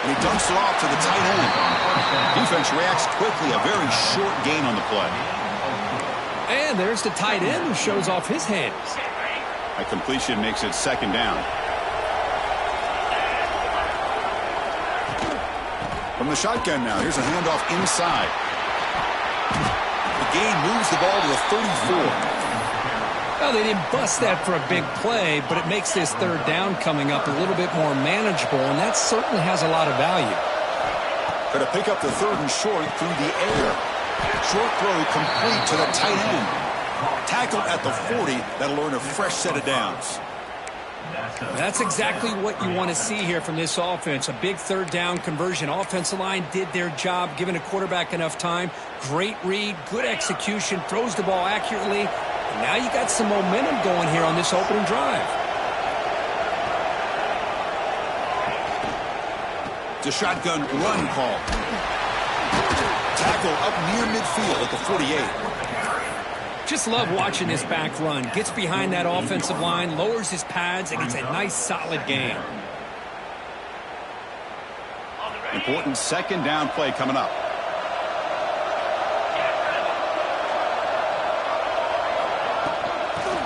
And he dumps it off to the tight end. Defense reacts quickly. A very short gain on the play. And there's the tight end who shows off his hands. A completion makes it second down. From the shotgun now, here's a handoff inside. The gain moves the ball to the 34. Well, they didn't bust that for a big play, but it makes this third down coming up a little bit more manageable, and that certainly has a lot of value. Going to pick up the third and short through the air. Short throw complete to the tight end. Tackle at the 40. That'll earn a fresh set of downs. That's exactly what you want to see here from this offense. A big third down conversion. Offensive line did their job, giving a quarterback enough time. Great read, good execution, throws the ball accurately. And now you got some momentum going here on this opening drive. The shotgun run call. Tackle up near midfield at the 48. Just love watching this back run. Gets behind that offensive line, lowers his pads, and gets a nice solid gain. Important second down play coming up.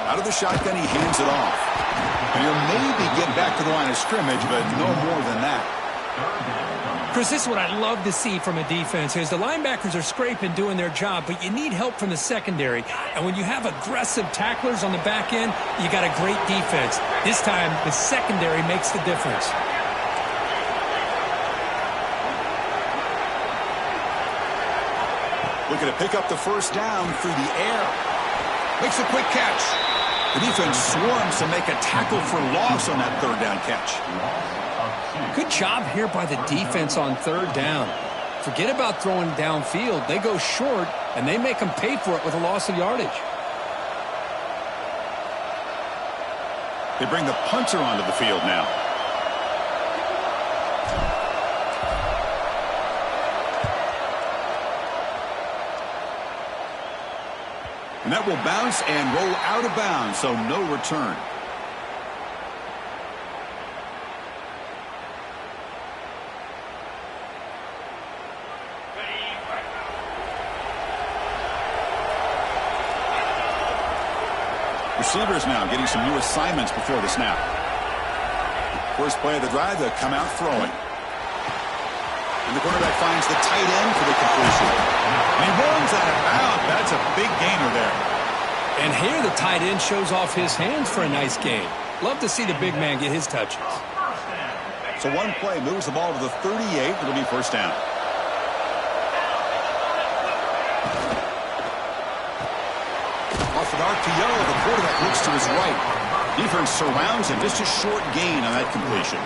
Out of the shotgun, he hands it off. And he'll maybe get back to the line of scrimmage, but no more than that. Chris, this is what I love to see from a defense is the linebackers are scraping, doing their job, but you need help from the secondary. And when you have aggressive tacklers on the back end, you got a great defense. This time, the secondary makes the difference. Looking to pick up the first down through the air. Makes a quick catch. The defense swarms to make a tackle for loss on that third down catch. Good job here by the defense on third down. Forget about throwing downfield. They go short, and they make them pay for it with a loss of yardage. They bring the punter onto the field now. And that will bounce and roll out of bounds, so no return. Receivers now getting some new assignments before the snap. First play of the drive, they'll come out throwing. And the quarterback finds the tight end for the completion. And he runs out of bounds. That's a big gainer there. And here the tight end shows off his hands for a nice gain. Love to see the big man get his touches. So one play moves the ball to the 38. It'll be first down. Off an RPO, the quarterback looks to his right. Defense surrounds him. Just a short gain on that completion.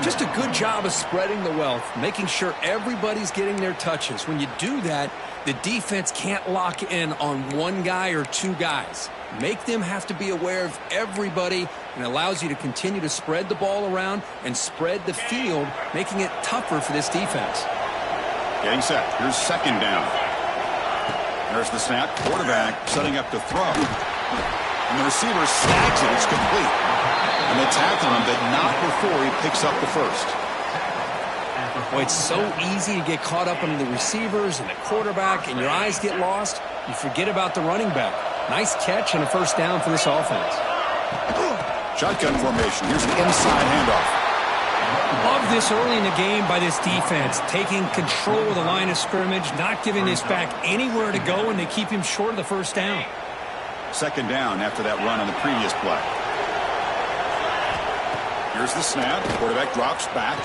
Just a good job of spreading the wealth, making sure everybody's getting their touches. When you do that, the defense can't lock in on one guy or two guys. Make them have to be aware of everybody, and allows you to continue to spread the ball around and spread the field, making it tougher for this defense. Getting set. Here's second down. There's the snap. Quarterback setting up to throw. And the receiver snags it. It's complete. And they tackle him, but not before he picks up the first. Boy, it's so easy to get caught up in the receivers and the quarterback, and your eyes get lost. You forget about the running back. Nice catch and a first down for this offense. Shotgun formation. Here's an inside handoff. Love this early in the game by this defense, taking control of the line of scrimmage, not giving this back anywhere to go, and they keep him short of the first down. Second down after that run on the previous play. Here's the snap. The quarterback drops back.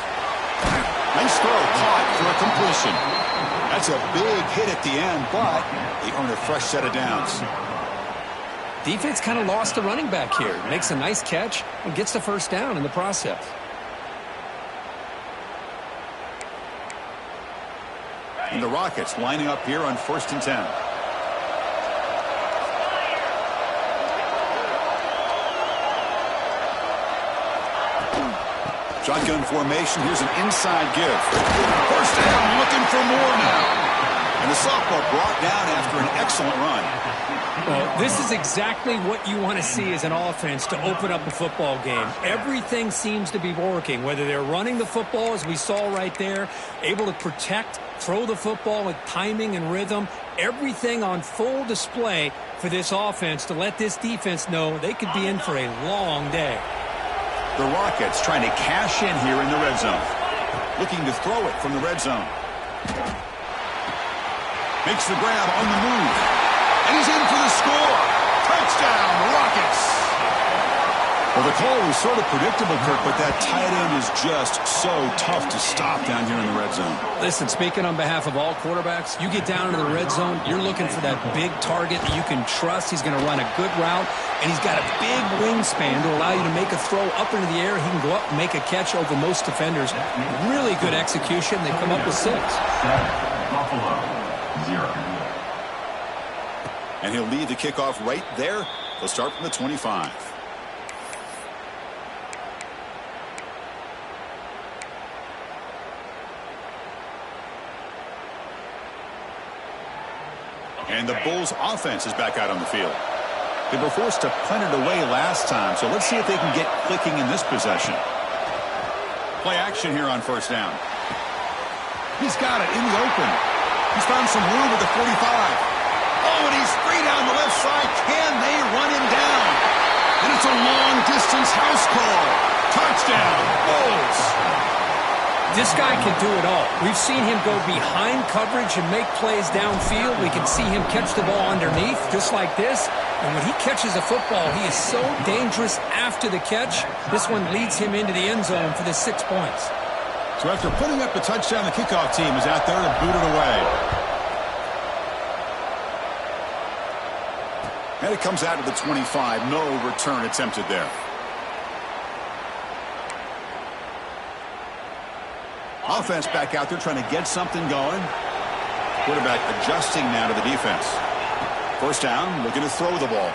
Nice throw, caught for a completion. That's a big hit at the end, but they earn a fresh set of downs. Defense kind of lost the running back here. Makes a nice catch and gets the first down in the process. And the Rockets lining up here on 1st and 10. Shotgun formation. Here's an inside give. First down, looking for more now. And the sophomore brought down after an excellent run. Well, this is exactly what you want to see as an offense to open up a football game. Everything seems to be working, whether they're running the football, as we saw right there, able to protect, throw the football with timing and rhythm, everything on full display for this offense to let this defense know they could be in for a long day. The Rockets trying to cash in here in the red zone. Looking to throw it from the red zone. Makes the grab on the move. And he's in for the score. Touchdown, Rockets. Well, the call was sort of predictable, Kirk, but that tight end is just so tough to stop down here in the red zone. Listen, speaking on behalf of all quarterbacks, you get down into the red zone, you're looking for that big target that you can trust. He's going to run a good route, and he's got a big wingspan to allow you to make a throw up into the air. He can go up and make a catch over most defenders. Really good execution. They come up with 6. Buffalo, 0. And he'll lead the kickoff right there. They'll start from the 25. And the Bulls offense is back out on the field. They were forced to punt it away last time, so let's see if they can get clicking in this possession. Play action here on first down. He's got it in the open. He's found some room at the 45. Oh, and he's free down the left side. Can they run him down? And it's a long-distance house call. Touchdown, Bulls. This guy can do it all. We've seen him go behind coverage and make plays downfield. We can see him catch the ball underneath, just like this. And when he catches a football, he is so dangerous after the catch. This one leads him into the end zone for the 6 points. So after putting up the touchdown, the kickoff team is out there to boot it away. And it comes out to the 25. No return attempted there. Offense back out there trying to get something going. Quarterback adjusting now to the defense. First down, looking to throw the ball.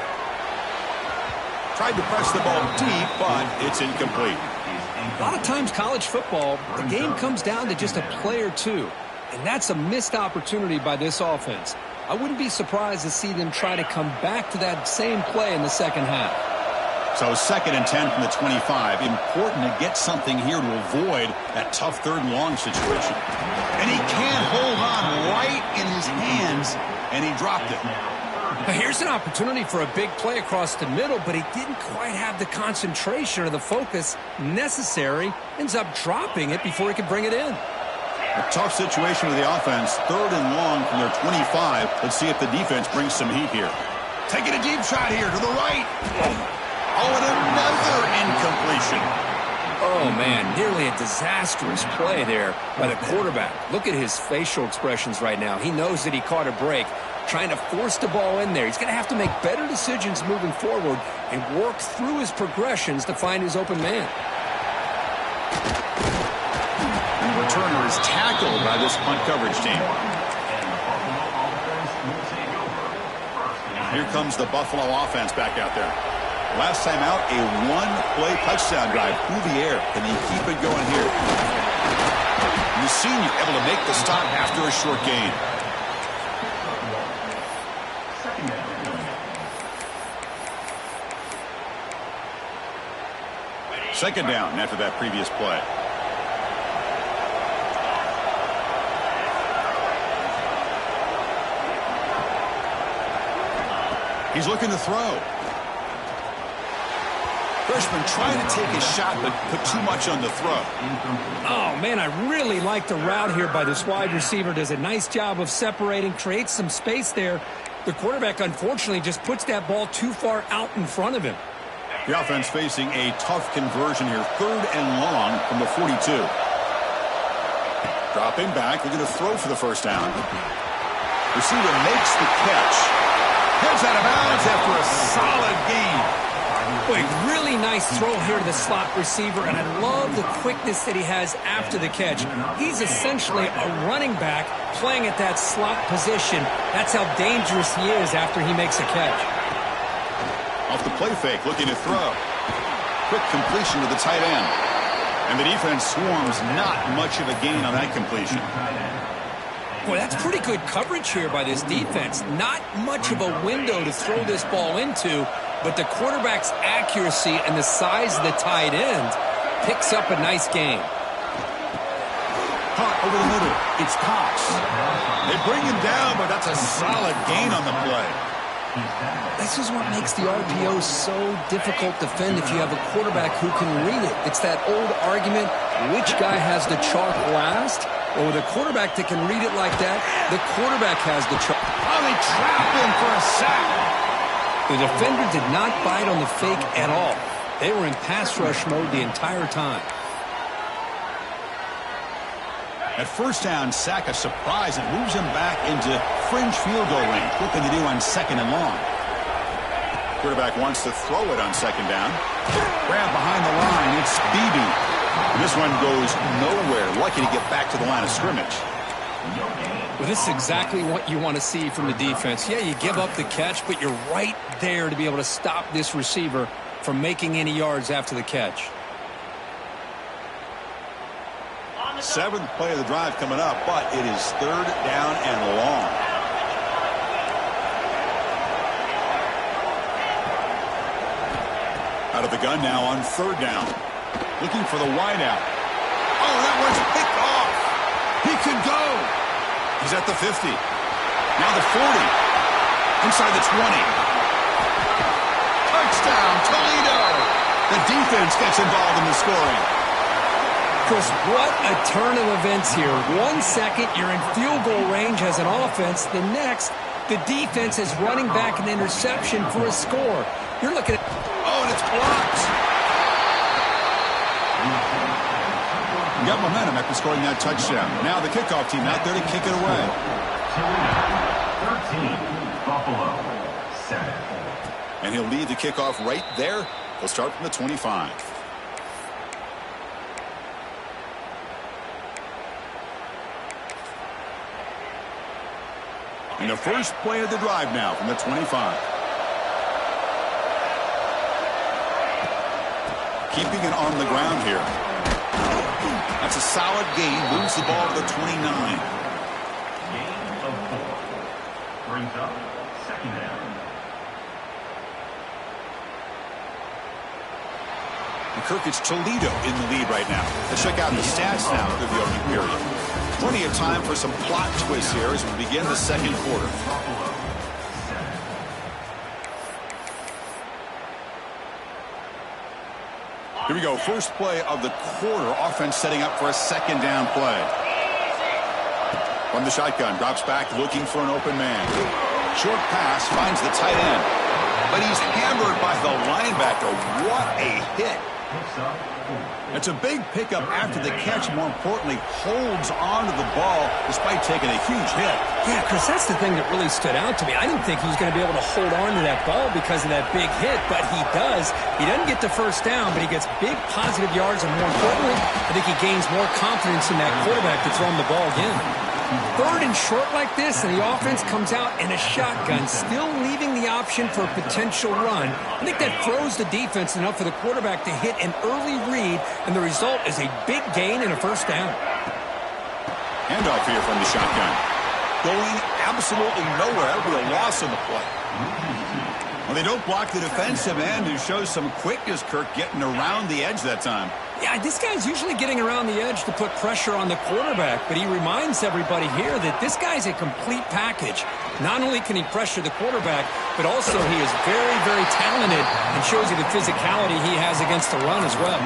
Tried to press the ball deep, but it's incomplete. A lot of times college football, the game comes down to just a play or two. And that's a missed opportunity by this offense. I wouldn't be surprised to see them try to come back to that same play in the second half. So 2nd and 10 from the 25. Important to get something here to avoid that tough 3rd and long situation. And he can't hold on right in his hands, and he dropped it. Now here's an opportunity for a big play across the middle, but he didn't quite have the concentration or the focus necessary. Ends up dropping it before he could bring it in. A tough situation with the offense. 3rd and long from their 25. Let's see if the defense brings some heat here. Taking a deep shot here to the right. Oh, and another incompletion. Oh, man, nearly a disastrous play there by the quarterback. Look at his facial expressions right now. He knows that he caught a break, trying to force the ball in there. He's going to have to make better decisions moving forward and work through his progressions to find his open man. And the returner is tackled by this punt coverage team. Here comes the Buffalo offense back out there. Last time out, a one-play touchdown drive through the air. Can he keep it going here? And the senior able to make the stop after a short gain. Second down after that previous play. He's looking to throw. Freshman trying to take a shot, but put too much on the throw. Oh, man, I really like the route here by this wide receiver. Does a nice job of separating, creates some space there. The quarterback, unfortunately, just puts that ball too far out in front of him. The offense facing a tough conversion here. 3rd and long from the 42. Dropping back, looking to throw for the first down. Receiver makes the catch. Heads out of bounds after a solid gain. Boy, really nice throw here to the slot receiver, and I love the quickness that he has after the catch. He's essentially a running back playing at that slot position. That's how dangerous he is after he makes a catch. Off the play fake, looking to throw. Quick completion to the tight end. And the defense swarms not much of a gain on that completion. Boy, that's pretty good coverage here by this defense. Not much of a window to throw this ball into, but the quarterback's accuracy and the size of the tight end picks up a nice gain. Caught over the middle. It's Cox. They bring him down, but that's a solid gain on the play. This is what makes the RPO so difficult to defend if you have a quarterback who can read it. It's that old argument, which guy has the chalk last? Well, with a quarterback that can read it like that, the quarterback has the chalk. Oh, they trap him for a sack. The defender did not bite on the fake at all. They were in pass rush mode the entire time. At first down, sack a surprise. It moves him back into fringe field goal range. What can they do on 2nd and long? Quarterback wants to throw it on 2nd down. Grab behind the line. It's Beebe. This one goes nowhere. Lucky to get back to the line of scrimmage. Well, this is exactly what you want to see from the defense. Yeah, you give up the catch, but you're right there to be able to stop this receiver from making any yards after the catch. 7th play of the drive coming up, but it is 3rd down and long. Out of the gun now on 3rd down. Looking for the wideout. Oh, that one's picked off. He could go. He's at the 50. Now the 40. Inside the 20. Touchdown, Toledo. The defense gets involved in the scoring. Chris, what a turn of events here. 1 second, you're in field goal range as an offense. The next, the defense is running back an interception for a score. You're looking at... Oh, and it's blocked. You got momentum after scoring that touchdown. Now the kickoff team out there to kick it away. 13, Buffalo, 7. And he'll lead the kickoff right there. He'll start from the 25. And the first play of the drive now from the 25. Keeping it on the ground here. That's a solid gain. Moves the ball to the 29. Gain of 4. Brings up 2nd down. And Kirk, it's Toledo in the lead right now. Let's check out the stats now through the opening period. Plenty of time for some plot twists here as we begin the 2nd quarter. Here we go. First play of the quarter. Offense setting up for a 2nd down play. From the shotgun. Drops back looking for an open man. Short pass. Finds the tight end. But he's hammered by the linebacker. What a hit. It's a big pickup after the catch. More importantly, holds on to the ball despite taking a huge hit. Yeah, Chris, that's the thing that really stood out to me. I didn't think he was going to be able to hold on to that ball because of that big hit, but he does. He doesn't get the first down, but he gets big positive yards, and more importantly, I think he gains more confidence in that quarterback to throw him the ball again. 3rd and short like this, and the offense comes out in a shotgun, still leaving the option for a potential run. I think that throws the defense enough for the quarterback to hit an early read, and the result is a big gain and a first down. Handoff here from the shotgun. Going absolutely nowhere. That would be a loss on the play. Well, they don't block the defensive end, who shows some quickness, Kirk, getting around the edge that time. Yeah, this guy's usually getting around the edge to put pressure on the quarterback, but he reminds everybody here that this guy's a complete package. Not only can he pressure the quarterback, but also he is very, very talented and shows you the physicality he has against the run as well.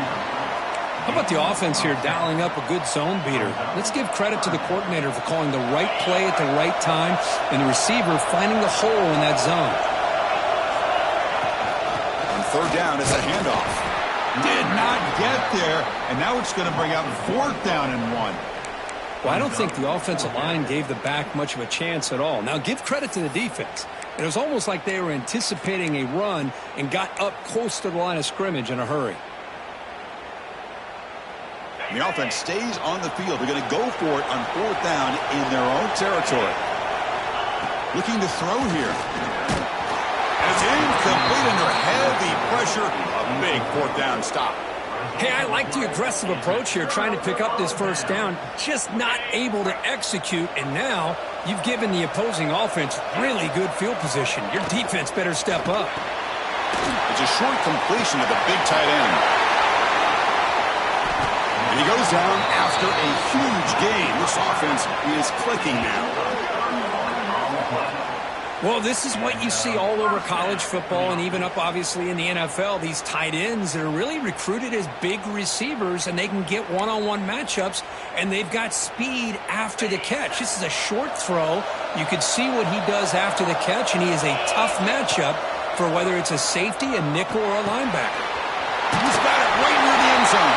How about the offense here dialing up a good zone beater? Let's give credit to the coordinator for calling the right play at the right time and the receiver finding the hole in that zone. On 3rd down, it's a handoff. Did not get there, and now it's going to bring up 4th down and 1. Well, I don't think the offensive line gave the back much of a chance at all. Now, give credit to the defense. It was almost like they were anticipating a run and got up close to the line of scrimmage in a hurry. And the offense stays on the field. They're going to go for it on 4th down in their own territory. Looking to throw here. And it's incomplete under heavy pressure. A big 4th down stop. Hey, I like the aggressive approach here, trying to pick up this first down, just not able to execute, and now you've given the opposing offense really good field position. Your defense better step up. It's a short completion to the big tight end. And he goes down after a huge gain. This offense is clicking now. Well, this is what you see all over college football and even up, obviously, in the NFL. These tight ends that are really recruited as big receivers, and they can get one-on-one matchups, and they've got speed after the catch. This is a short throw. You can see what he does after the catch, and he is a tough matchup for whether it's a safety, a nickel, or a linebacker. He's got it right near the end zone.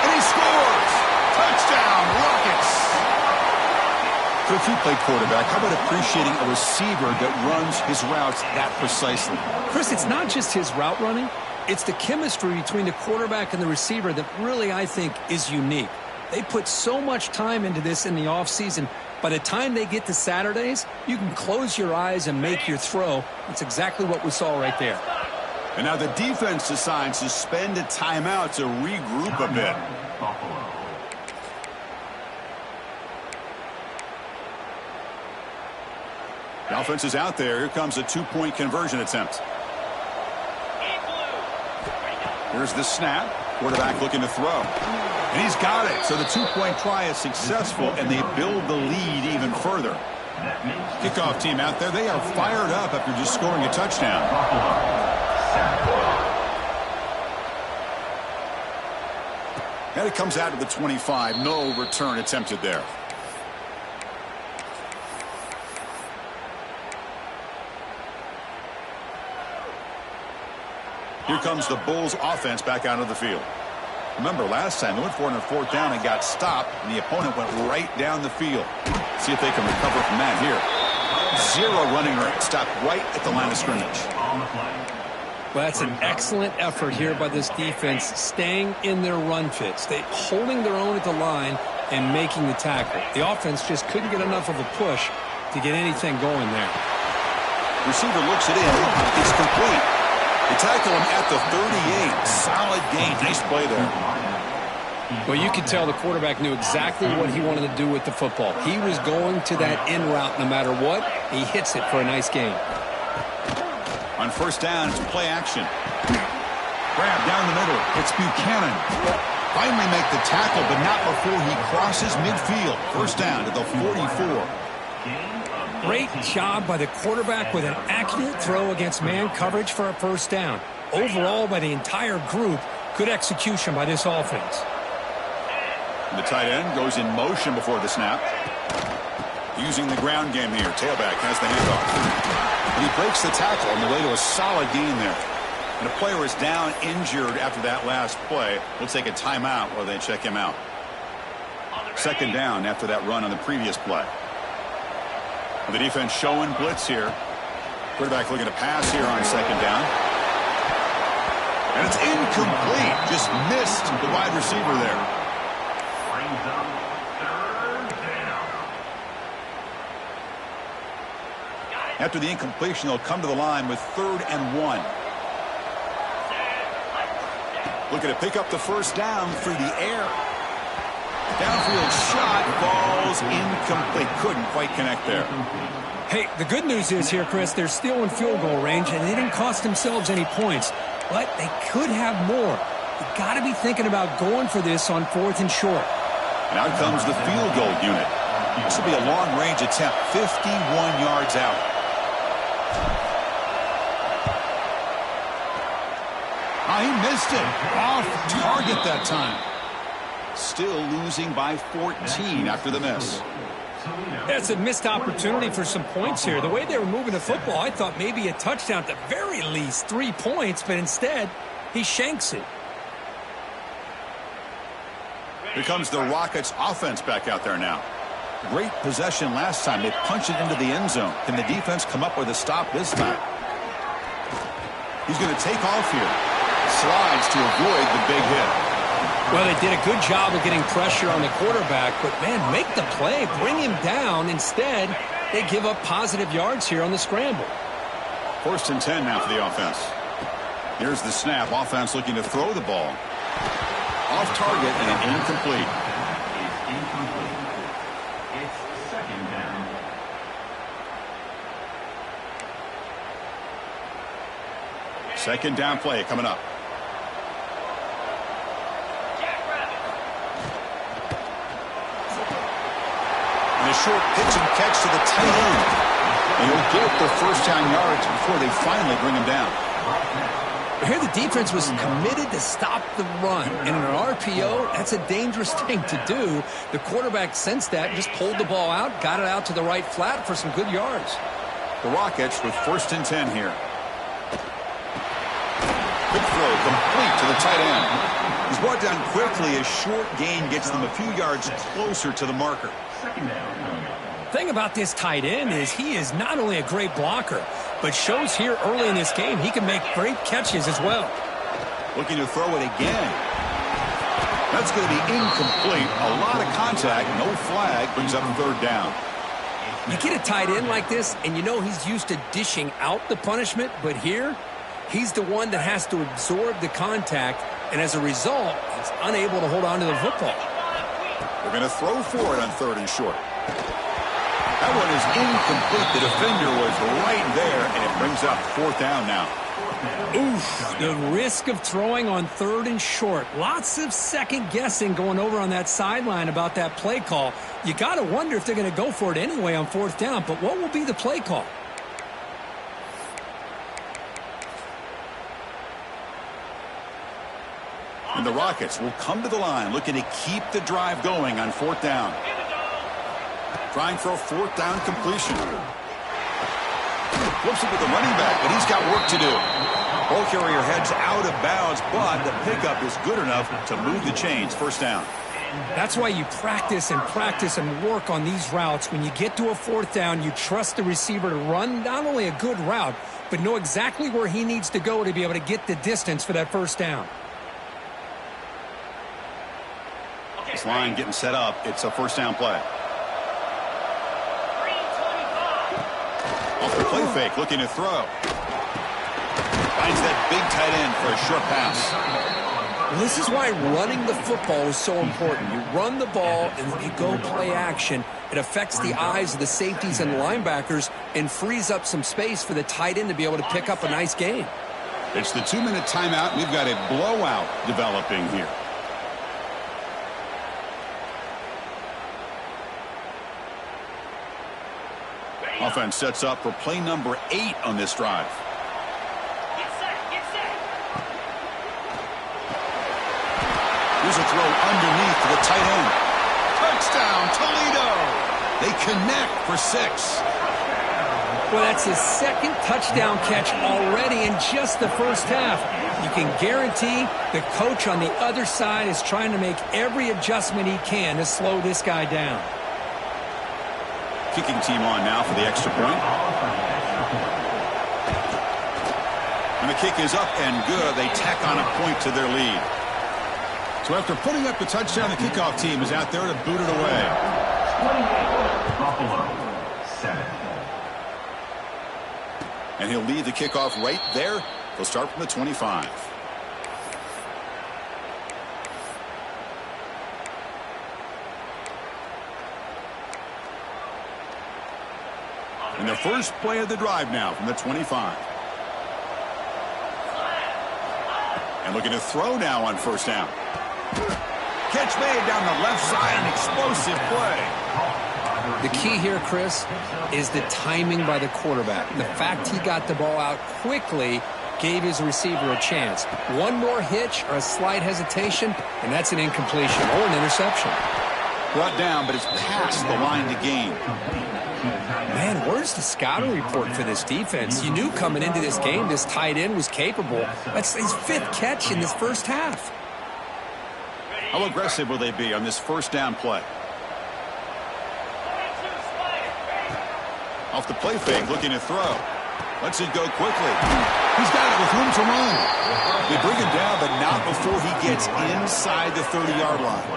And he scores! Touchdown, Rockets! So if you play quarterback, how about appreciating a receiver that runs his routes that precisely? Chris, it's not just his route running. It's the chemistry between the quarterback and the receiver that really, I think, is unique. They put so much time into this in the offseason. By the time they get to Saturdays, you can close your eyes and make your throw. That's exactly what we saw right there. And now the defense decides to spend a timeout to regroup a bit. The offense is out there. Here comes a two-point conversion attempt. Here's the snap. Quarterback looking to throw. And he's got it. So the two-point try is successful, and they build the lead even further. Kickoff team out there. They are fired up after just scoring a touchdown. And it comes out of the 25. No return attempted there. Here comes the Bulls offense back out of the field. Remember, last time they went for it on fourth down and got stopped, and the opponent went right down the field. See if they can recover from that here. Zero running rate. Stopped right at the line of scrimmage. Well, that's an excellent effort here by this defense, staying in their run fits. They holding their own at the line and making the tackle. The offense just couldn't get enough of a push to get anything going there. Receiver looks it in. It's complete. They tackle him at the 38. Solid gain. Nice play there. Well, you could tell the quarterback knew exactly what he wanted to do with the football. He was going to that in route no matter what. He hits it for a nice gain. On first down, it's play action. Grab down the middle. It's Buchanan. Finally make the tackle, but not before he crosses midfield. First down to the 44. Great job by the quarterback with an accurate throw against man coverage for a first down. Overall, by the entire group, good execution by this offense. The tight end goes in motion before the snap. Using the ground game here. Tailback has the handoff. And he breaks the tackle on the way to a solid gain there. And a player is down injured after that last play. We'll take a timeout while they check him out. Second down after that run on the previous play. The defense showing blitz here. Quarterback looking to pass here on second down. And it's incomplete. Just missed the wide receiver there. Brings up third down. After the incompletion, they'll come to the line with 3rd and 1. Looking to pick up the first down through the air. Downfield shot falls incomplete. Couldn't quite connect there. Hey, the good news is here, Chris, they're still in field goal range, and they didn't cost themselves any points. But they could have more. You've got to be thinking about going for this on 4th and short. And out comes the field goal unit. This will be a long-range attempt, 51 yards out. Oh, he missed it. Off target that time. Still losing by 14 after the miss. That's a missed opportunity for some points here. The way they were moving the football, I thought maybe a touchdown, at the very least 3 points, but instead he shanks it. Here comes the Rockets offense back out there now. Great possession last time. They punched it into the end zone. Can the defense come up with a stop this time? He's going to take off here. Slides to avoid the big hit. Well, they did a good job of getting pressure on the quarterback, but, man, make the play. Bring him down. Instead, they give up positive yards here on the scramble. 1st and 10 now for the offense. Here's the snap. Offense looking to throw the ball. Off target and incomplete. Is incomplete. It's second down. Second down play coming up. And a short pitch and catch to the tight end. And he'll get the first down yards before they finally bring him down. Here the defense was committed to stop the run. And in an RPO, that's a dangerous thing to do. The quarterback sensed that and just pulled the ball out, got it out to the right flat for some good yards. The Rockets with 1st and 10 here. Quick throw complete to the tight end. He's brought down quickly. A short gain gets them a few yards closer to the marker. Second down. The thing about this tight end is he is not only a great blocker, but shows here early in this game he can make great catches as well. Looking to throw it again. That's going to be incomplete. A lot of contact. No flag. Brings up 3rd down. You get a tight end like this, and you know he's used to dishing out the punishment, but here, he's the one that has to absorb the contact, and as a result, he's unable to hold on to the football. They're going to throw for it on 3rd and short. That one is incomplete. The defender was right there, and it brings up 4th down now. Oof, the risk of throwing on 3rd and short. Lots of second guessing going over on that sideline about that play call. You got to wonder if they're going to go for it anyway on 4th down, but what will be the play call? And the Rockets will come to the line looking to keep the drive going on 4th down. Trying for a 4th down completion. Flips it with the running back, but he's got work to do. Ball carrier heads out of bounds, but the pickup is good enough to move the chains. 1st down. That's why you practice and work on these routes. When you get to a 4th down, you trust the receiver to run not only a good route, but know exactly where he needs to go to be able to get the distance for that 1st down. This line getting set up. It's a 1st down play. Off the play fake, looking to throw. Finds that big tight end for a short pass. This is why running the football is so important. You run the ball and then you go play action. It affects the eyes of the safeties and linebackers and frees up some space for the tight end to be able to pick up a nice gain. It's the 2-minute timeout. We've got a blowout developing here. Offense sets up for play number 8 on this drive. Here's a throw underneath to the tight end. Touchdown, Toledo! They connect for 6. Well, that's his 2nd touchdown catch already in just the 1st half. You can guarantee the coach on the other side is trying to make every adjustment he can to slow this guy down. Kicking team on now for the extra point. And the kick is up and good. They tack on a point to their lead. So after putting up the touchdown, the kickoff team is out there to boot it away. Buffalo, 7. And he'll lead the kickoff right there. They'll start from the 25. And the first play of the drive now from the 25. And looking to throw now on 1st down. Catch made down the left side, an explosive play. The key here, Chris, is the timing by the quarterback. The fact he got the ball out quickly gave his receiver a chance. One more hitch or a slight hesitation, and that's an incompletion or an interception. Brought down, but it's past the line to gain. Man, where's the scouting report for this defense? You knew coming into this game this tight end was capable. That's his 5th catch in this 1st half. How aggressive will they be on this 1st down play? Off the play fake, looking to throw. Lets it go quickly. He's got it with room to run. They bring him down, but not before he gets inside the 30-yard line.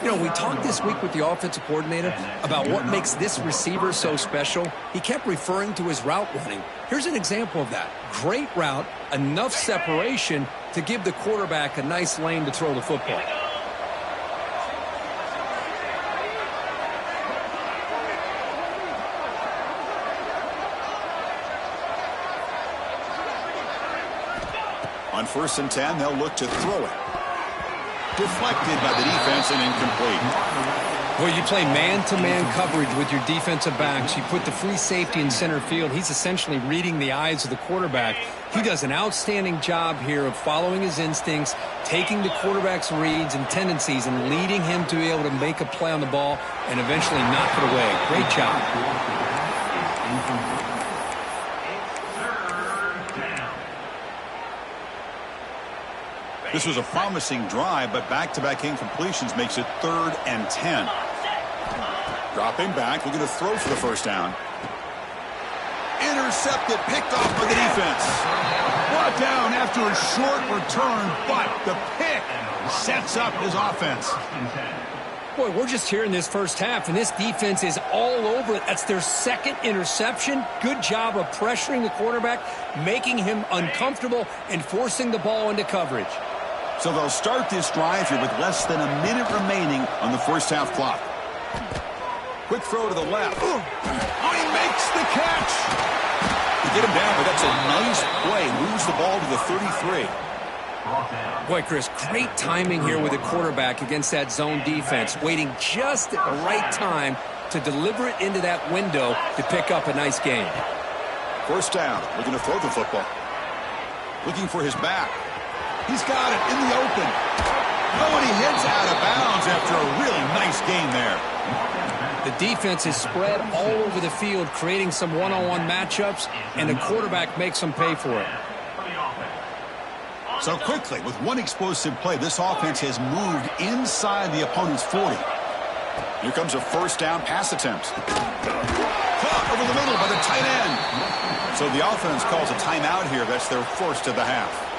You know, we talked this week with the offensive coordinator about what makes this receiver so special. He kept referring to his route running. Here's an example of that. Great route, enough separation to give the quarterback a nice lane to throw the football. On 1st and 10, they'll look to throw it. Deflected by the defense and incomplete. Well, you play man-to-man coverage with your defensive backs. You put the free safety in center field. He's essentially reading the eyes of the quarterback. He does an outstanding job here of following his instincts, taking the quarterback's reads and tendencies, and leading him to be able to make a play on the ball and eventually knock it away. Great job. This was a promising drive, but back-to-back incompletions makes it 3rd and 10. Dropping back, looking to throw for the first down. Intercepted, picked off by the defense. Brought down after a short return, but the pick sets up his offense. Boy, we're just here in this first half, and this defense is all over it. That's their 2nd interception. Good job of pressuring the quarterback, making him uncomfortable, and forcing the ball into coverage. So they'll start this drive here with less than a minute remaining on the first half clock. Quick throw to the left. He makes the catch. They get him down, but that's a nice play. Moves the ball to the 33. Boy, Chris, great timing here with the quarterback against that zone defense, waiting just at the right time to deliver it into that window to pick up a nice gain. First down, looking to throw the football. Looking for his back. He's got it in the open. Oh, and he hits out of bounds after a really nice gain there. The defense is spread all over the field, creating some one-on-one matchups, and the quarterback makes them pay for it. So quickly, with one explosive play, this offense has moved inside the opponent's 40. Here comes a first down pass attempt. Caught over the middle by the tight end. So the offense calls a timeout here. That's their first of the half.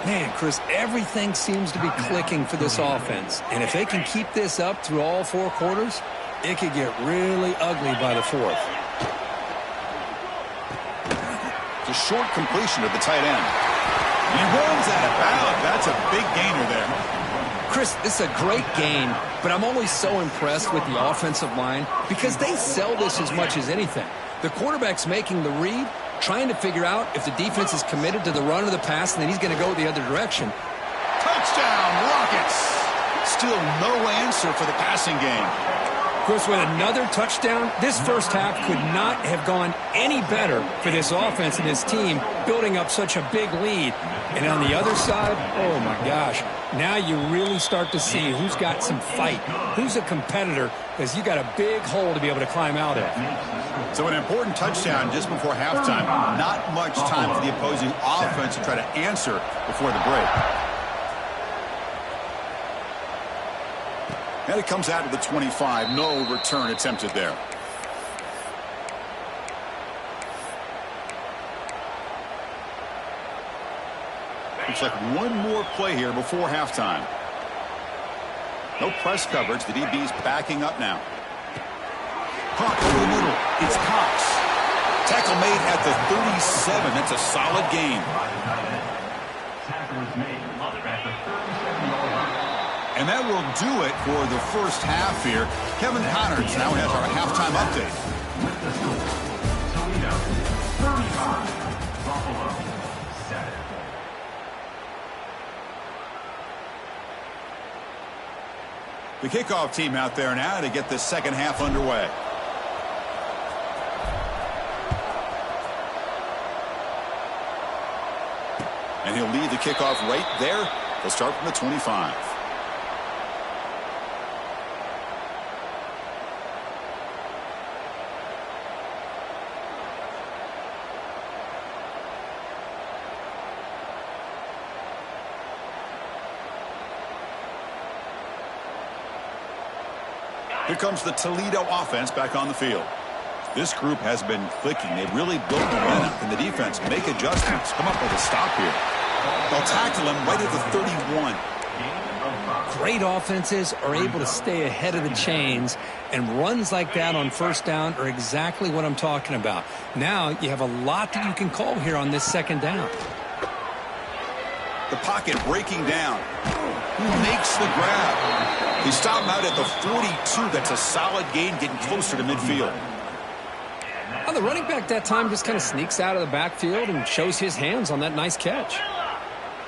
Man, Chris, everything seems to be clicking for this offense. And if they can keep this up through all 4 quarters, it could get really ugly by the 4th. It's a short completion to the tight end. He runs out of bounds. That's a big gainer there. Chris, this is a great game, but I'm always so impressed with the offensive line because they sell this as much as anything. The quarterback's making the read, trying to figure out if the defense is committed to the run or the pass, and then he's going to go the other direction. Touchdown, Rockets! Still no answer for the passing game. Chris, with another touchdown, this first half could not have gone any better for this offense and this team, building up such a big lead. And on the other side, oh my gosh, now you really start to see who's got some fight, who's a competitor, because you got a big hole to be able to climb out of. So an important touchdown just before halftime. Not much time for the opposing offense to try to answer before the break. And it comes out to the 25. No return attempted there. Looks like one more play here before halftime. No press coverage. The DB's backing up now. Caught over the middle. It's Cox. Tackle made at the 37. That's a solid gain. And that will do it for the first half here. Kevin Connors now has our halftime update. Toledo, 35. Buffalo, 7. The kickoff team out there now to get this second half underway. And he'll lead the kickoff right there. He'll start from the 25. Here comes the Toledo offense back on the field. This group has been clicking. They've really built momentum. Can the defense make adjustments? Come up with a stop here. They'll tackle him right at the 31. Great offenses are able to stay ahead of the chains, and runs like that on first down are exactly what I'm talking about. Now you have a lot that you can call here on this second down. The pocket breaking down. Who makes the grab? He stopped him out at the 42. That's a solid gain, getting closer to midfield. Well, the running back that time just kind of sneaks out of the backfield and shows his hands on that nice catch.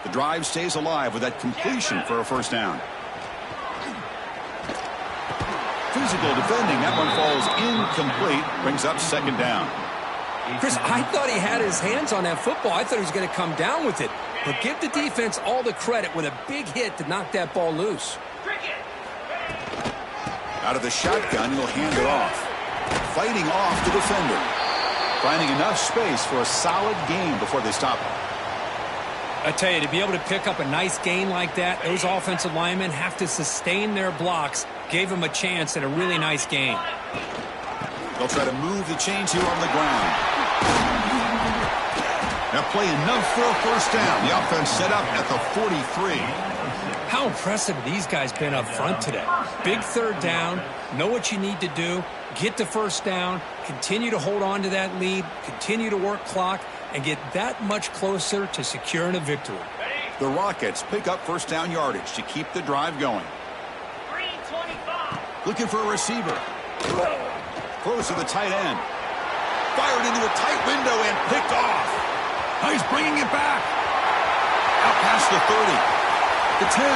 The drive stays alive with that completion for a first down. Physical defending. That one falls incomplete. Brings up second down. Chris, I thought he had his hands on that football. I thought he was going to come down with it. But give the defense all the credit with a big hit to knock that ball loose. Out of the shotgun, he'll hand it off. Fighting off the defender. Finding enough space for a solid gain before they stop him. I tell you, to be able to pick up a nice gain like that, those offensive linemen have to sustain their blocks. Gave him a chance at a really nice gain. They'll try to move the chains here on the ground. Now play enough for a first down. The offense set up at the 43. How impressive have these guys been up front today? Big third down, know what you need to do, get the first down, continue to hold on to that lead, continue to work clock, and get that much closer to securing a victory. The Rockets pick up first down yardage to keep the drive going. Looking for a receiver. Close to the tight end. Fired into a tight window and picked off. Oh, he's bringing it back. Out past the 30. The 10.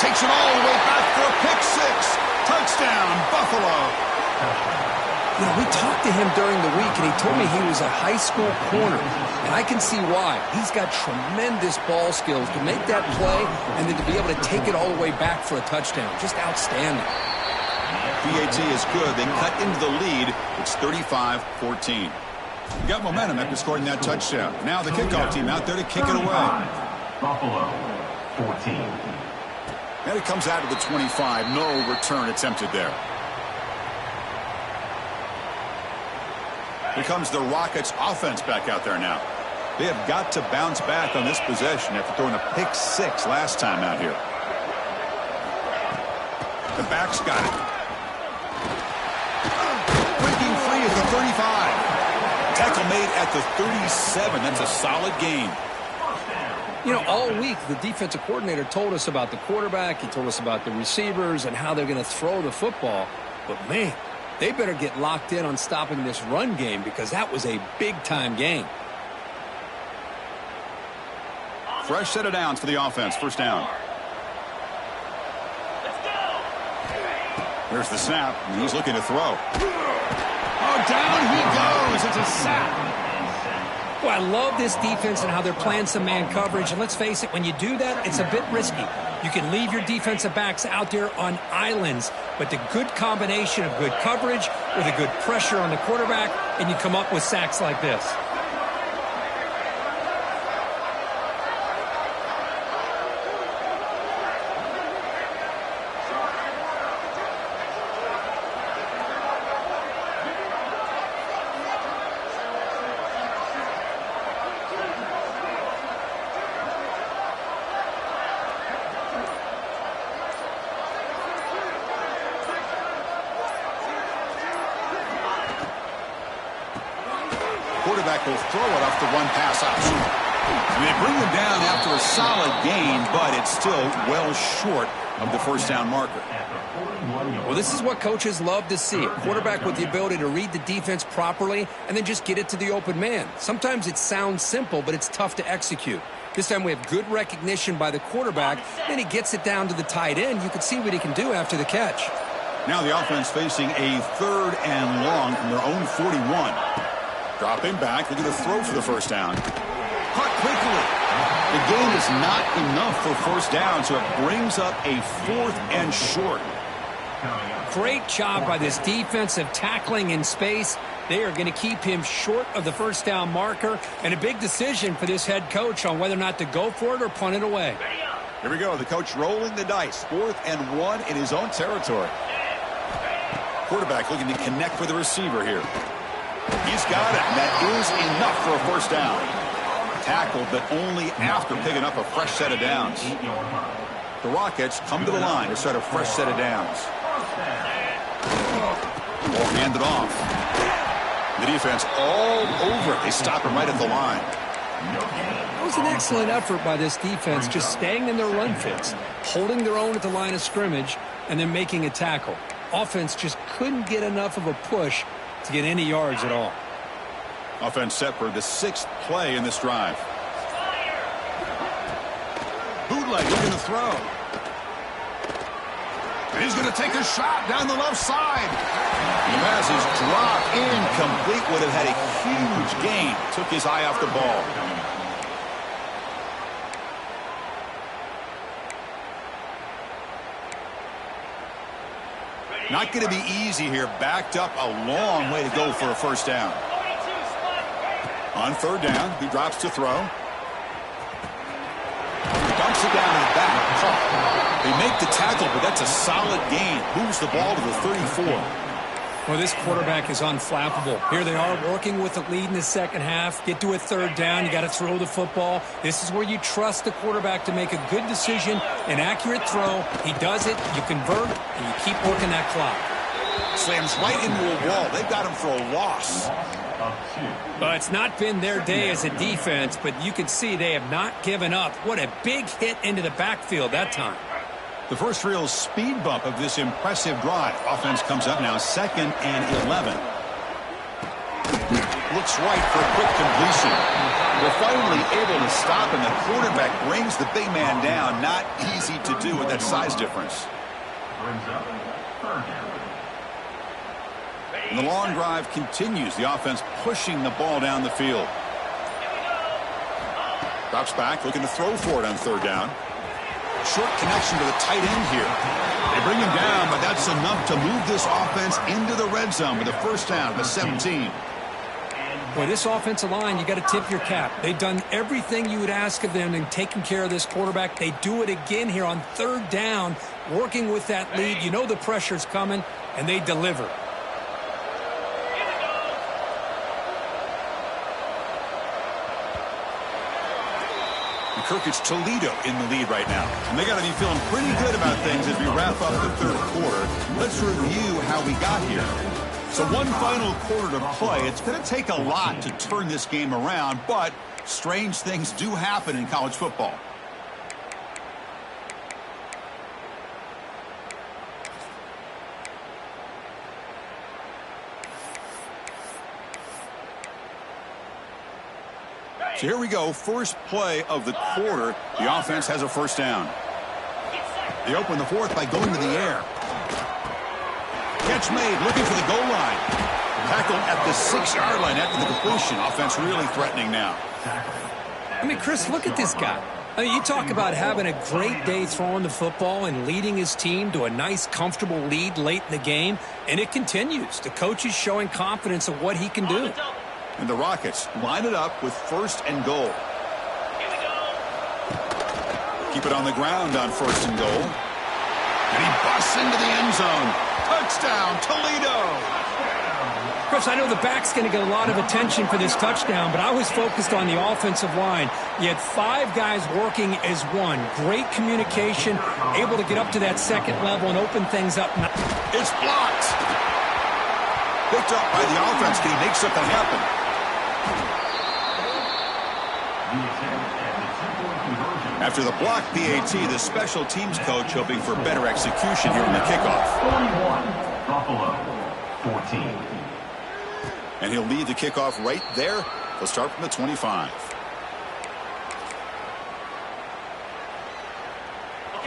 Takes it all the way back for a pick six. Touchdown, Buffalo. You know, we talked to him during the week, and he told me he was a high school corner. And I can see why. He's got tremendous ball skills to make that play and then to be able to take it all the way back for a touchdown. Just outstanding. PAT is good. They cut into the lead. It's 35-14. Got momentum after scoring that touchdown. Now the kickoff team out there to kick it away. Buffalo, 14. And it comes out to the 25. No return attempted there. Here comes the Rockets offense back out there now. They have got to bounce back on this possession after throwing a pick six last time out here. The back's got it. Breaking free at the 35. Tackle made at the 37. That's a solid gain. You know, all week the defensive coordinator told us about the quarterback. He told us about the receivers and how they're going to throw the football. But, man, they better get locked in on stopping this run game because that was a big-time game. Fresh set of downs for the offense. First down. There's the snap, and he's looking to throw. Oh, down he goes. It's a sack. Boy, I love this defense and how they're playing some man coverage. And let's face it, when you do that, it's a bit risky. You can leave your defensive backs out there on islands, but the good combination of good coverage with a good pressure on the quarterback, and you come up with sacks like this. Quarterback will throw it off the one-pass option. And they bring him down after a solid gain, but it's still well short of the first down marker. Well, this is what coaches love to see. A quarterback with the ability to read the defense properly and then just get it to the open man. Sometimes it sounds simple, but it's tough to execute. This time we have good recognition by the quarterback. Then he gets it down to the tight end. You can see what he can do after the catch. Now the offense facing a 3rd and long from their own 41. Dropping back, looking to throw for the first down. Caught quickly. The gain is not enough for first down, so it brings up a 4th and short. Great job by this defensive tackling in space. They are going to keep him short of the first down marker, and a big decision for this head coach on whether or not to go for it or punt it away. Here we go. The coach rolling the dice. 4th and 1 in his own territory. Quarterback looking to connect with the receiver here. He's got it. That is enough for a first down. Tackled, but only after picking up a fresh set of downs. The Rockets come to the line to start a fresh set of downs. Ball handed off. The defense all over it. They stop him right at the line. It was an excellent effort by this defense, just staying in their run fits, holding their own at the line of scrimmage, and then making a tackle. Offense just couldn't get enough of a push to get any yards at all. Offense set for the 6th play in this drive. Bootleg looking to throw. And he's going to take a shot down the left side. The pass is dropped incomplete. Would have had a huge gain. Took his eye off the ball. Not going to be easy here. Backed up a long way to go for a first down. On 3rd down, he drops to throw. He bumps it down to the back. They make the tackle, but that's a solid gain. Moves the ball to the 34. Well, this quarterback is unflappable. Here they are working with the lead in the second half. Get to a 3rd down. You got to throw the football. This is where you trust the quarterback to make a good decision, an accurate throw. He does it, you convert, and you keep working that clock. Slams right into a wall. They've got him for a loss. Well, it's not been their day as a defense, but you can see they have not given up. What a big hit into the backfield that time. The first real speed bump of this impressive drive. Offense comes up now 2nd and 11. Looks right for a quick completion. They're finally able to stop, and the quarterback brings the big man down. Not easy to do with that size difference. And the long drive continues. The offense pushing the ball down the field. Drops back, looking to throw for it on 3rd down. Short connection to the tight end here. They bring him down, but that's enough to move this offense into the red zone with a first down at the 17. Boy, this offensive line, you got to tip your cap. They've done everything you would ask of them in taking care of this quarterback. They do it again here on 3rd down, working with that lead. You know the pressure's coming, and they deliver. It's Toledo in the lead right now. And they got to be feeling pretty good about things as we wrap up the 3rd quarter. Let's review how we got here. So one final quarter to play. It's going to take a lot to turn this game around, but strange things do happen in college football. So here we go, first play of the quarter. The offense has a first down. They open the 4th by going to the air. Catch made, looking for the goal line. Tackled at the 6-yard line after the completion. Offense really threatening now. I mean, Chris, look at this guy. I mean, you talk about having a great day throwing the football and leading his team to a nice, comfortable lead late in the game, and it continues. The coach is showing confidence of what he can do. And the Rockets line it up with 1st and goal. Keep it on the ground on 1st and goal. And he busts into the end zone. Touchdown, Toledo! Chris, I know the back's going to get a lot of attention for this touchdown, but I was focused on the offensive line. You had 5 guys working as one. Great communication, able to get up to that 2nd level and open things up. It's blocked. Picked up by the offense. Can he make something happen? After the block PAT, the special teams coach hoping for better execution here in the kickoff. 41, Buffalo, 14. And he'll lead the kickoff right there. He'll start from the 25.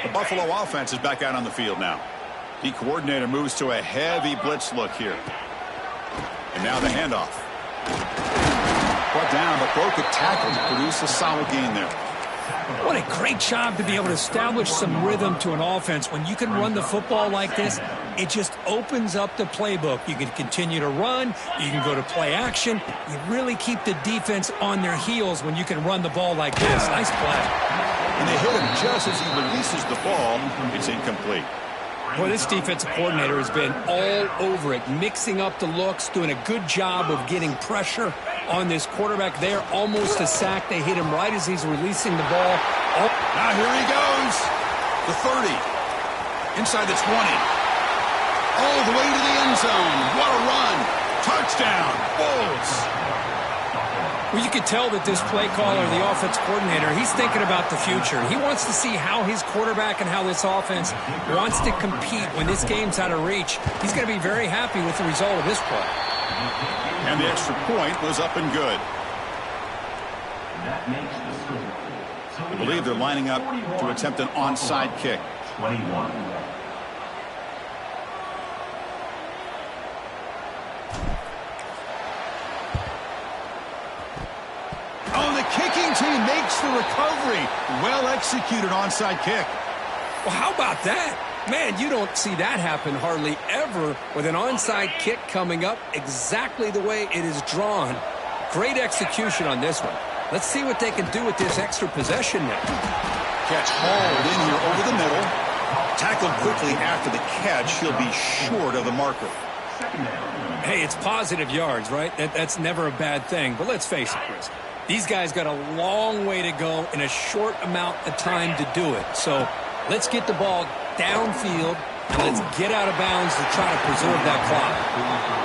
The Buffalo offense is back out on the field now. The coordinator moves to a heavy blitz look here. And now the handoff. Brought down, but broke a tackle to produce a solid gain there. What a great job to be able to establish some rhythm to an offense. When you can run the football like this, it just opens up the playbook. You can continue to run. You can go to play action. You really keep the defense on their heels when you can run the ball like this. Nice play. And they hit him just as he releases the ball. It's incomplete. Boy, this defensive coordinator has been all over it, mixing up the looks, doing a good job of getting pressure on this quarterback there. Almost a sack. They hit him right as he's releasing the ball. Now here he goes. The 30. Inside the 20. All the way to the end zone. What a run. Touchdown. Bulls. Well, you could tell that this play caller, the offense coordinator, he's thinking about the future. He wants to see how his quarterback and how this offense wants to compete when this game's out of reach. He's going to be very happy with the result of this play. And the extra point was up and good. That makes the score. I believe they're lining up to attempt an onside kick. 21. Oh, the kicking team makes the recovery. Well executed onside kick. Well, how about that? Man, you don't see that happen hardly ever with an onside kick coming up exactly the way it is drawn. Great execution on this one. Let's see what they can do with this extra possession now. Catch hauled in here over the middle. Tackled quickly after the catch. He'll be short of the marker. Hey, it's positive yards, right? That's never a bad thing. But let's face it, Chris. These guys got a long way to go in a short amount of time to do it. So let's get the ball downfield and let's get out of bounds to try to preserve that clock.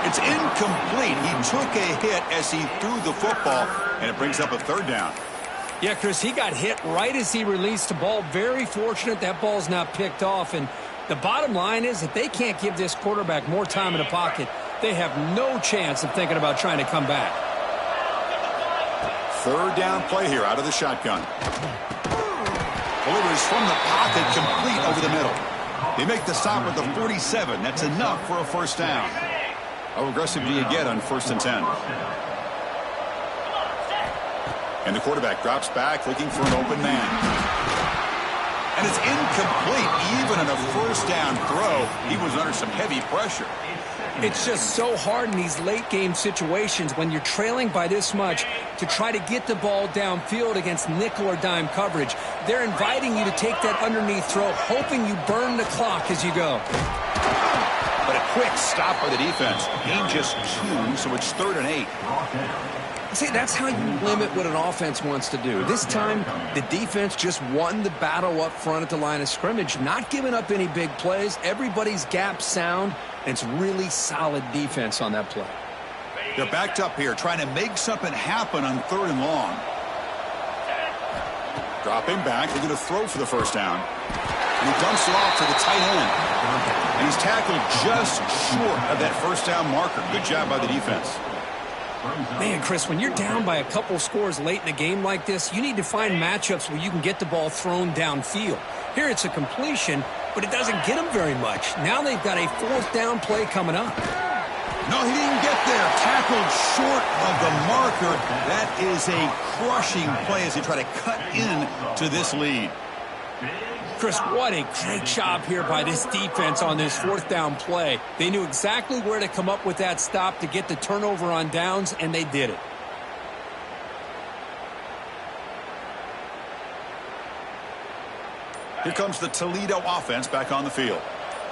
It's incomplete. He took a hit as he threw the football, and it brings up a third down. Yeah, Chris, he got hit right as he released the ball. Very fortunate that ball's not picked off. And the bottom line is if they can't give this quarterback more time in the pocket, they have no chance of thinking about trying to come back. Third down play here out of the shotgun. Delivers from the pocket, complete over the middle. They make the stop with the 47. That's enough for a first down. How aggressive do you get on 1st and 10? And the quarterback drops back looking for an open man. And it's incomplete. Even on a first down throw, he was under some heavy pressure. It's just so hard in these late game situations when you're trailing by this much to try to get the ball downfield against nickel or dime coverage. They're inviting you to take that underneath throw, hoping you burn the clock as you go. But a quick stop by the defense. Gain just 2, so it's 3rd and 8. See, that's how you limit what an offense wants to do. This time, the defense just won the battle up front at the line of scrimmage, not giving up any big plays. Everybody's gap sound, and it's really solid defense on that play. They're backed up here, trying to make something happen on 3rd and long. Dropping back, they're going to throw for the first down. And he dumps it off to the tight end. And he's tackled just short of that first down marker. Good job by the defense. Man, Chris, when you're down by a couple scores late in a game like this, you need to find matchups where you can get the ball thrown downfield. Here it's a completion, but it doesn't get them very much. Now they've got a 4th down play coming up. No, he didn't get there. Tackled short of the marker. That is a crushing play as they try to cut in to this lead. Chris, what a great job here by this defense on this 4th down play. They knew exactly where to come up with that stop to get the turnover on downs, and they did it. Here comes the Toledo offense back on the field.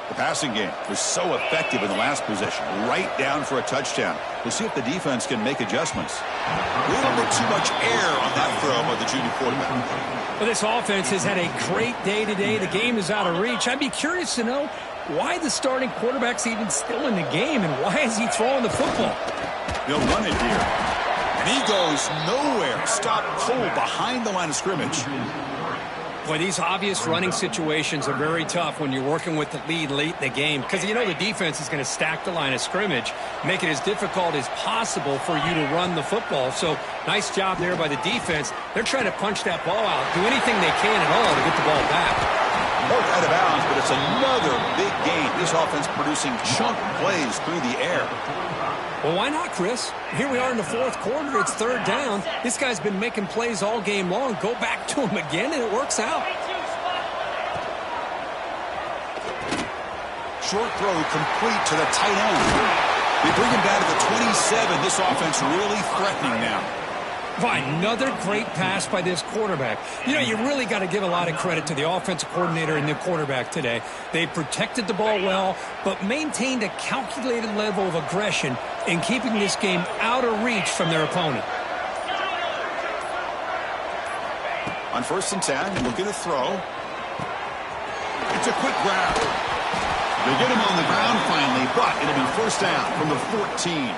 The passing game was so effective in the last possession, right down for a touchdown. We'll see if the defense can make adjustments. A little bit too much air on that throw by the junior quarterback. Well, this offense has had a great day today. The game is out of reach. I'd be curious to know why the starting quarterback's even still in the game, and why is he throwing the football? They'll run it here. And he goes nowhere. Stopped cold behind the line of scrimmage. Boy, these obvious running situations are very tough when you're working with the lead late in the game, because you know the defense is going to stack the line of scrimmage, make it as difficult as possible for you to run the football. So nice job there by the defense. They're trying to punch that ball out, do anything they can at all to get the ball back. Marked out of bounds, but it's another big game. This offense producing chunk plays through the air. Well, why not, Chris? Here we are in the 4th quarter. It's 3rd down. This guy's been making plays all game long. Go back to him again, and it works out. Short throw complete to the tight end. They bring him down to the 27. This offense really threatening now. Another great pass by this quarterback. You know, you really got to give a lot of credit to the offensive coordinator and the quarterback today. They protected the ball well, but maintained a calculated level of aggression in keeping this game out of reach from their opponent. On 1st and 10, looking to throw. It's a quick grab. They get him on the ground finally, but it'll be first down from the 14.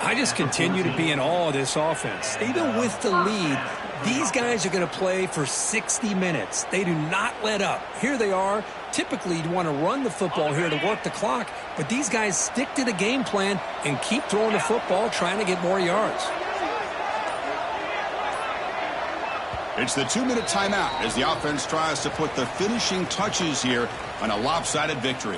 I just continue to be in awe of this offense. Even with the lead, these guys are going to play for 60 minutes. They do not let up. Here they are. Typically, you want to run the football here to work the clock, but these guys stick to the game plan and keep throwing the football, trying to get more yards. It's the 2-minute timeout as the offense tries to put the finishing touches here on a lopsided victory.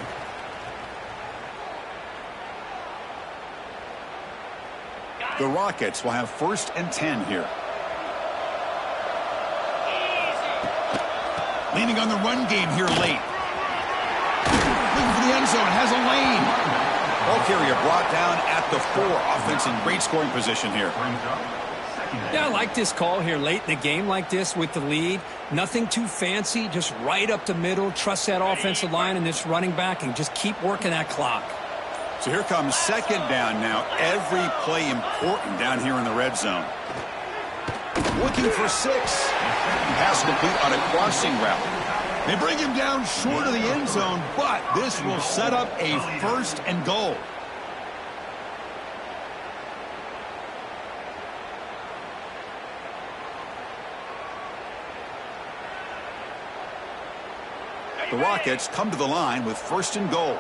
The Rockets will have 1st and 10 here. Leaning on the run game here late. Looking for the end zone. Has a lane. Ball carrier brought down at the 4. Offense in great scoring position here. Yeah, I like this call here late in the game like this with the lead. Nothing too fancy, just right up the middle. Trust that offensive line and this running back and just keep working that clock. So here comes 2nd down now. Every play important down here in the red zone. Looking for 6. Pass complete on a crossing route. They bring him down short of the end zone, but this will set up a 1st and goal. The Rockets come to the line with 1st and goal.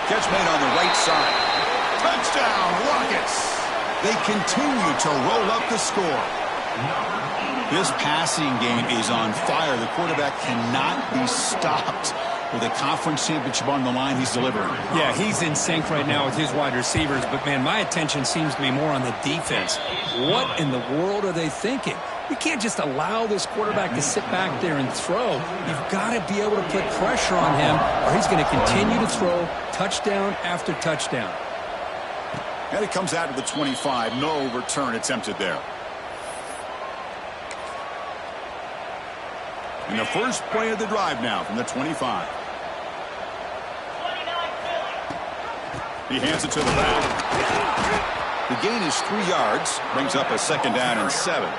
Catch made on the right side. Touchdown, Rockets. They continue to roll up the score. This passing game is on fire. The quarterback cannot be stopped. With a conference championship on the line, he's delivering. Yeah, he's in sync right now with his wide receivers. But, man, my attention seems to be more on the defense. What in the world are they thinking? You can't just allow this quarterback to sit back there and throw. You've got to be able to put pressure on him, or he's going to continue to throw touchdown after touchdown. And it comes out to the 25. No return attempted there. And the first play of the drive now from the 25. He hands it to the back. The gain is 3 yards. Brings up a 2nd down and 7.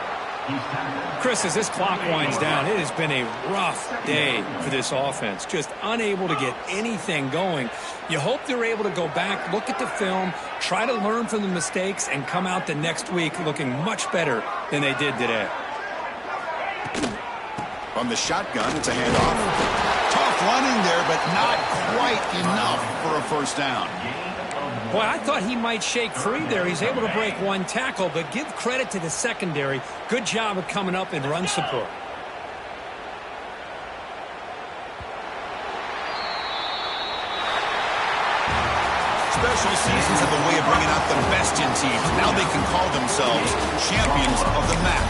Chris, as this clock winds down, it has been a rough day for this offense. Just unable to get anything going. You hope they're able to go back, look at the film, try to learn from the mistakes, and come out the next week looking much better than they did today. From the shotgun, it's a handoff. Tough running there, but not quite enough for a first down. Boy, I thought he might shake free there. He's able to break 1 tackle, but give credit to the secondary. Good job of coming up in run support. Special seasons have a way of bringing out the best in teams. Now they can call themselves champions of the MAC.